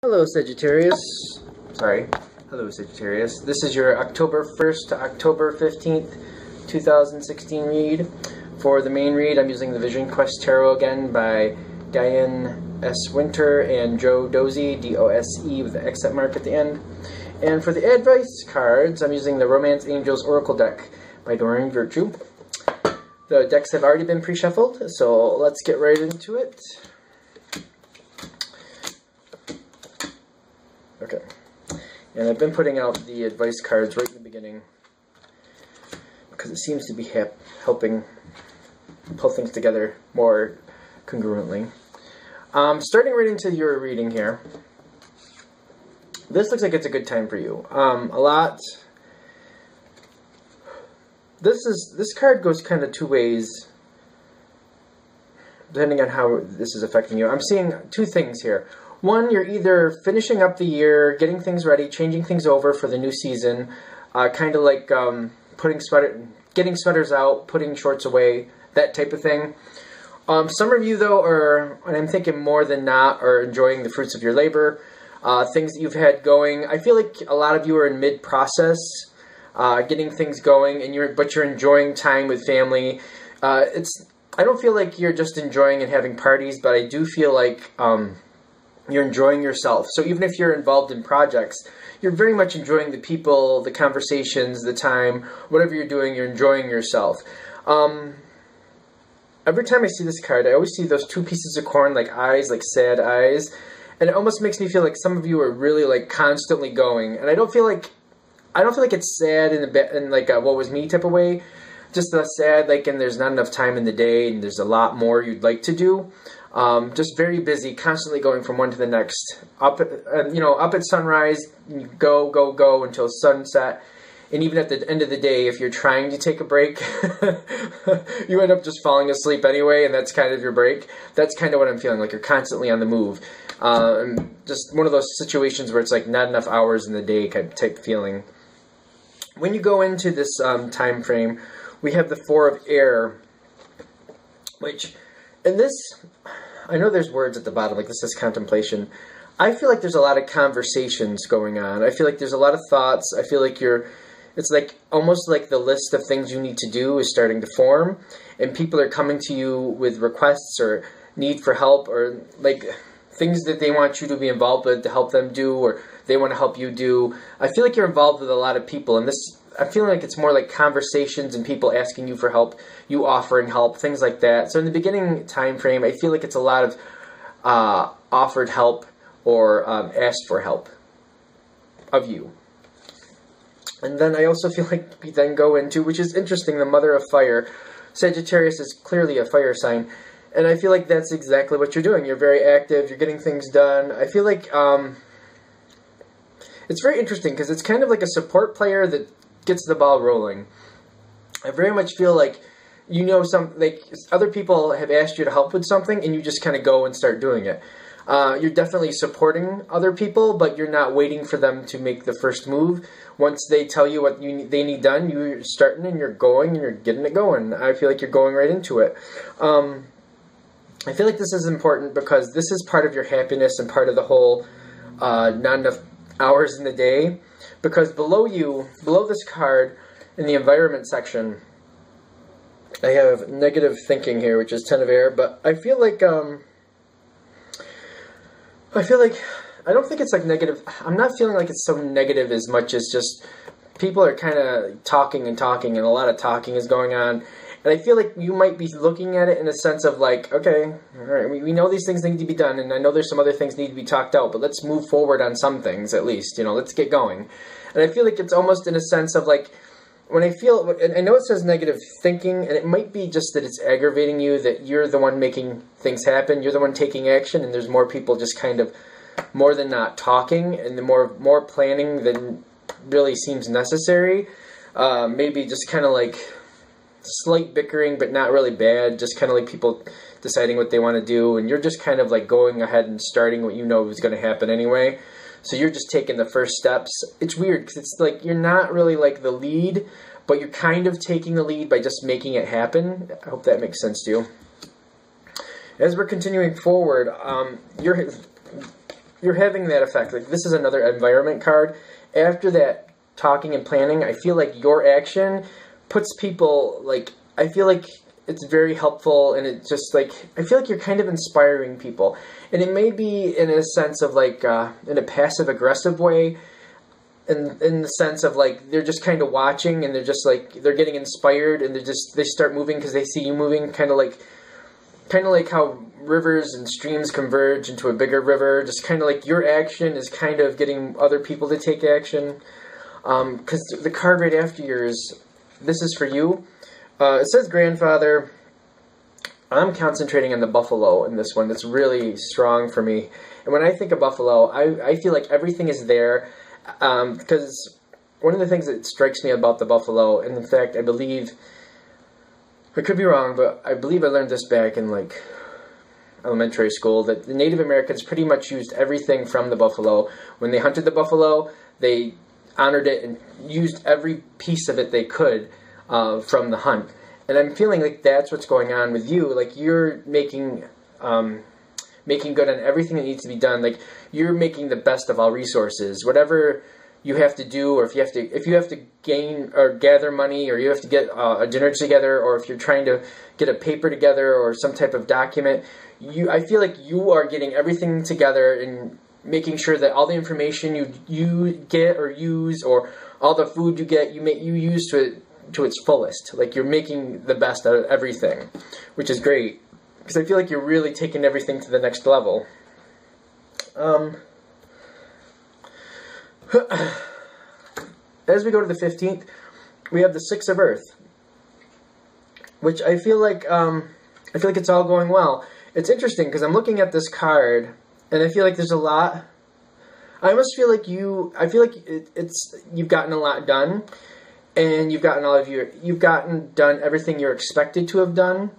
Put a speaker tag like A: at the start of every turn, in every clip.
A: Hello Sagittarius. Sorry. Hello Sagittarius. This is your October 1st to October 15th, 2016 read. For the main read, I'm using the Vision Quest Tarot again by Diane S. Winter and Joe Dozy, D-O-S-E with the accent mark at the end. And for the advice cards, I'm using the Romance Angels Oracle deck by Doreen Virtue. The decks have already been pre-shuffled, so let's get right into it. Okay, and I've been putting out the advice cards right in the beginning because it seems to be helping pull things together more congruently. Starting right into your reading here, this looks like it's a good time for you. This card goes kind of two ways depending on how this is affecting you. I'm seeing two things here. One, you're either finishing up the year, getting things ready, changing things over for the new season, kind of like getting sweaters out, putting shorts away, that type of thing. Some of you, though, and I'm thinking more than not, are enjoying the fruits of your labor, things that you've had going. I feel like a lot of you are in mid-process, getting things going, but you're enjoying time with family. I don't feel like you're just enjoying and having parties, but I do feel like you're enjoying yourself. So even if you're involved in projects, you're very much enjoying the people, the conversations, the time, whatever you're doing, you're enjoying yourself. Every time I see this card, I always see those two pieces of corn, like eyes, like sad eyes, and it almost makes me feel like some of you are really like constantly going. And I don't feel like it's sad in like a what was me type of way, just sad like and there's not enough time in the day and there's a lot more you'd like to do. Just very busy, constantly going from one to the next. Up at sunrise, go until sunset. And even at the end of the day, if you're trying to take a break, you end up just falling asleep anyway, and that's kind of your break. That's kind of what I'm feeling, like you're constantly on the move. Just one of those situations where it's like not enough hours in the day kind of type feeling. When you go into this time frame, we have the Four of Air, which, in this, I know there's words at the bottom, like this is contemplation. I feel like there's a lot of conversations going on. I feel like there's a lot of thoughts. I feel like it's like almost like the list of things you need to do is starting to form, and people are coming to you with requests or need for help or like things that they want you to be involved with to help them do, or they want to help you do. I feel like you're involved with a lot of people, and I'm feeling like it's more like conversations and people asking you for help, you offering help, things like that. So in the beginning time frame, I feel like it's a lot of offered help or asked for help of you. And then I also feel like we then go into, which is interesting, the Mother of Fire. Sagittarius is clearly a fire sign. And I feel like that's exactly what you're doing. You're very active. You're getting things done. I feel like it's very interesting because it's kind of like a support player that gets the ball rolling. I very much feel like like other people have asked you to help with something and you just kind of go and start doing it. You're definitely supporting other people, but you're not waiting for them to make the first move. Once they tell you what they need done, you're starting and you're going and you're getting it going. I feel like you're going right into it. I feel like this is important because this is part of your happiness and part of the whole not enough hours in the day. Because below this card, in the environment section, I have negative thinking here, which is 10 of Air, but I feel like, I don't think it's like negative. I'm not feeling like it's so negative as much as just people are kind of talking and a lot of talking is going on. And I feel like you might be looking at it in a sense of like, okay, all right, we know these things need to be done, and I know there's some other things need to be talked out, but let's move forward on some things at least, let's get going. And I feel like it's almost in a sense of like, when I know it says negative thinking, and it might be just that it's aggravating you, that you're the one making things happen, you're the one taking action, and there's more people just kind of more than not talking, and the more planning than really seems necessary. Maybe just kind of like slight bickering, but not really bad, just kind of like people deciding what they want to do, and you're just kind of like going ahead and starting what you know is going to happen anyway. So you're just taking the first steps. It's weird because it's like you're not really like the lead, but you're kind of taking the lead by just making it happen. I hope that makes sense to you. As we're continuing forward, you're having that effect. Like, this is another environment card. After that talking and planning, I feel like your action puts people, like, I feel like it's very helpful, and it just, like, I feel like you're kind of inspiring people. And it may be in a sense of, like, in a passive-aggressive way, in the sense of, like, they're just kind of watching, and they're just, like, they're getting inspired, and they start moving because they see you moving, kind of like how rivers and streams converge into a bigger river. Just kind of like your action is kind of getting other people to take action. Because the card right after yours, this is for you. It says grandfather. I'm concentrating on the buffalo in this one. That's really strong for me. And when I think of buffalo, I feel like everything is there. Because one of the things that strikes me about the buffalo, and in fact, I believe, I could be wrong, but I believe I learned this back in, like, elementary school, that the Native Americans pretty much used everything from the buffalo. When they hunted the buffalo, they honored it and used every piece of it they could from the hunt. And I'm feeling like that's what's going on with you. Like, you're making good on everything that needs to be done. Like, you're making the best of all resources. Whatever you have to do, or if you have to gain or gather money, or you have to get a dinner together, or if you're trying to get a paper together or some type of document, I feel like you are getting everything together and making sure that all the information you get or use, or all the food you get, you use to its fullest. Like, you're making the best out of everything, which is great, because I feel like you're really taking everything to the next level. As we go to the 15th, we have the Six of Earth, which I feel like it's all going well. It's interesting because I'm looking at this card, and I feel like there's a lot. I almost feel like I feel like you've gotten a lot done, and you've gotten done everything you're expected to have done.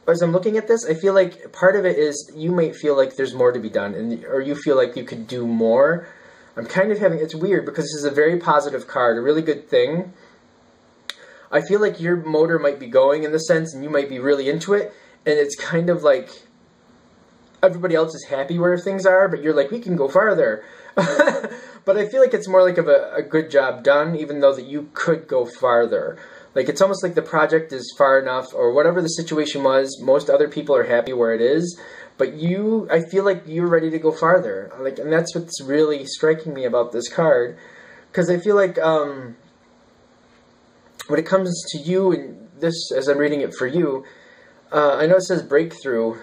A: As I'm looking at this, I feel like part of it is you might feel like there's more to be done, or you feel like you could do more. I'm kind of it's weird because this is a very positive card, a really good thing. I feel like your motor might be going in the sense, and you might be really into it, and it's kind of like everybody else is happy where things are, but you're like, we can go farther. But I feel like it's more like of a good job done, even though that you could go farther. Like, it's almost like the project is far enough, or whatever the situation was, most other people are happy where it is, but I feel like you're ready to go farther. Like, and that's what's really striking me about this card, because I feel like when it comes to you, and this, as I'm reading it for you, I know it says breakthrough,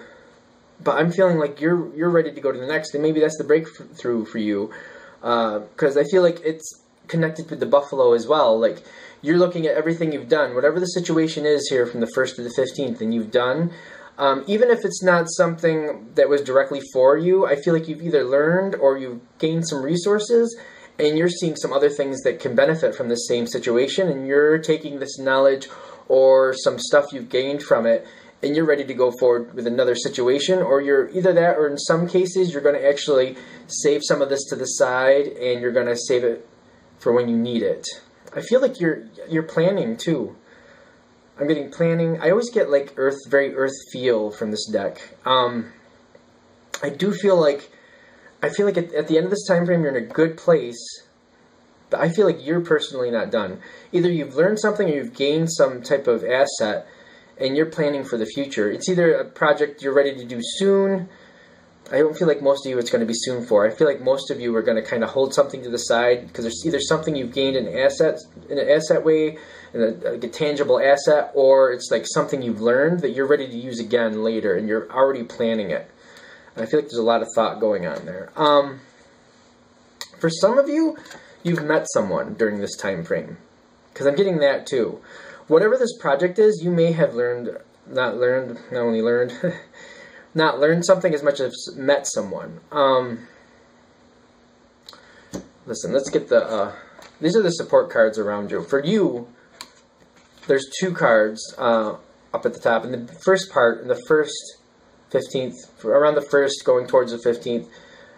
A: but I'm feeling like you're ready to go to the next, and maybe that's the breakthrough for you, because I feel like it's connected with the buffalo as well. Like, you're looking at everything you've done, whatever the situation is here from the 1st to the 15th, and you've done. Even if it's not something that was directly for you, I feel like you've either learned or you've gained some resources, and you're seeing some other things that can benefit from the same situation, and you're taking this knowledge or some stuff you've gained from it, and you're ready to go forward with another situation, or you're either that, or in some cases, you're going to actually save some of this to the side, and you're going to save it for when you need it. I feel like you're planning too. I'm getting planning. I always get like very earth feel from this deck. I do feel like at the end of this time frame you're in a good place, but I feel like you're personally not done. Either you've learned something or you've gained some type of asset, and you're planning for the future. It's either a project you're ready to do soon. I don't feel like most of you it's going to be soon for. I feel like most of you are going to kind of hold something to the side because there's either something you've gained in an asset way, like a tangible asset, or it's like something you've learned that you're ready to use again later, and you're already planning it. I feel like there's a lot of thought going on there. For some of you, you've met someone during this time frame, because I'm getting that too. Whatever this project is, you may have not learned something as much as met someone. Listen, let's get these are the support cards around you. For you, there's 2 cards up at the top. In the first part, in the first 15th, around the 1st going towards the 15th,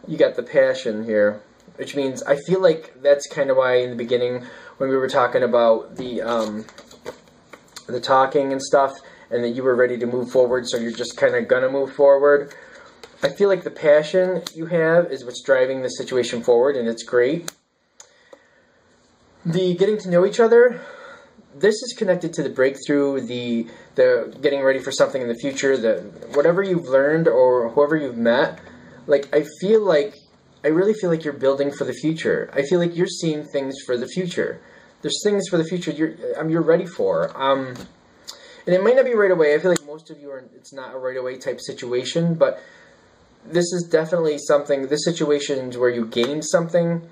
A: you got the passion here, which means I feel like that's kind of why in the beginning when we were talking about the talking and stuff, and that you were ready to move forward, so you're just kind of gonna move forward. I feel like the passion you have is what's driving the situation forward, and it's great. The getting to know each other, this is connected to the breakthrough, the getting ready for something in the future, the whatever you've learned or whoever you've met. Like, I really feel like you're building for the future. I feel like you're seeing things for the future. There's things for the future you're ready for. And it might not be right away. I feel like most of you it's not a right away type situation, but this is definitely something. This situation is where you gained something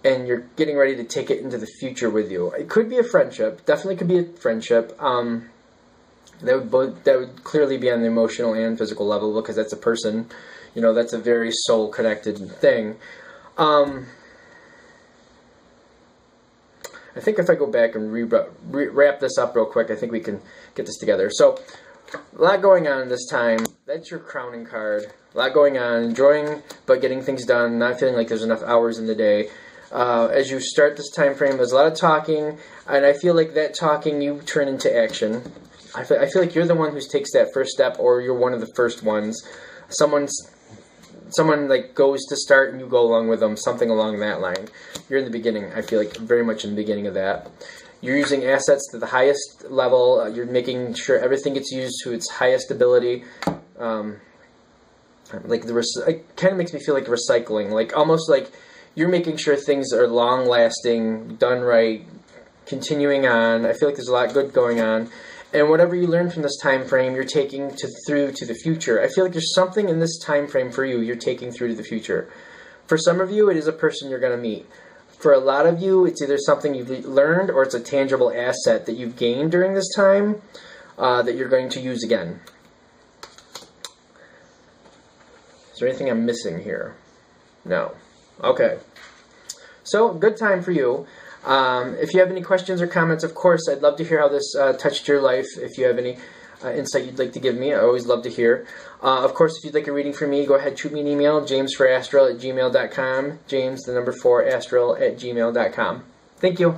A: and you're getting ready to take it into the future with you. It could be a friendship. Definitely could be a friendship. That would clearly be on the emotional and physical level, because that's a person. You know, that's a very soul-connected thing. I think if I go back and wrap this up real quick, I think we can get this together. So, a lot going on this time. That's your crowning card. A lot going on. Enjoying, but getting things done. Not feeling like there's enough hours in the day. As you start this time frame, there's a lot of talking, and I feel like that talking you turn into action. I feel like you're the one who takes that first step, or you're one of the first ones. Someone like goes to start and you go along with them, something along that line. You're in the beginning. I feel like very much in the beginning of that. You're using assets to the highest level. You're making sure everything gets used to its highest ability. It kind of makes me feel like recycling, like almost like you're making sure things are long lasting, done right, continuing on. I feel like there's a lot good going on. And whatever you learn from this time frame, you're taking through to the future. I feel like there's something in this time frame for you you're taking through to the future. For some of you, it is a person you're going to meet. For a lot of you, it's either something you've learned or it's a tangible asset that you've gained during this time that you're going to use again. Is there anything I'm missing here? No. Okay. So, good time for you. If you have any questions or comments, of course, I'd love to hear how this touched your life. If you have any insight you'd like to give me, I always love to hear. Of course, if you'd like a reading from me, go ahead, shoot me an email, james4astral@gmail.com. James, the number 4, astral@gmail.com. Thank you.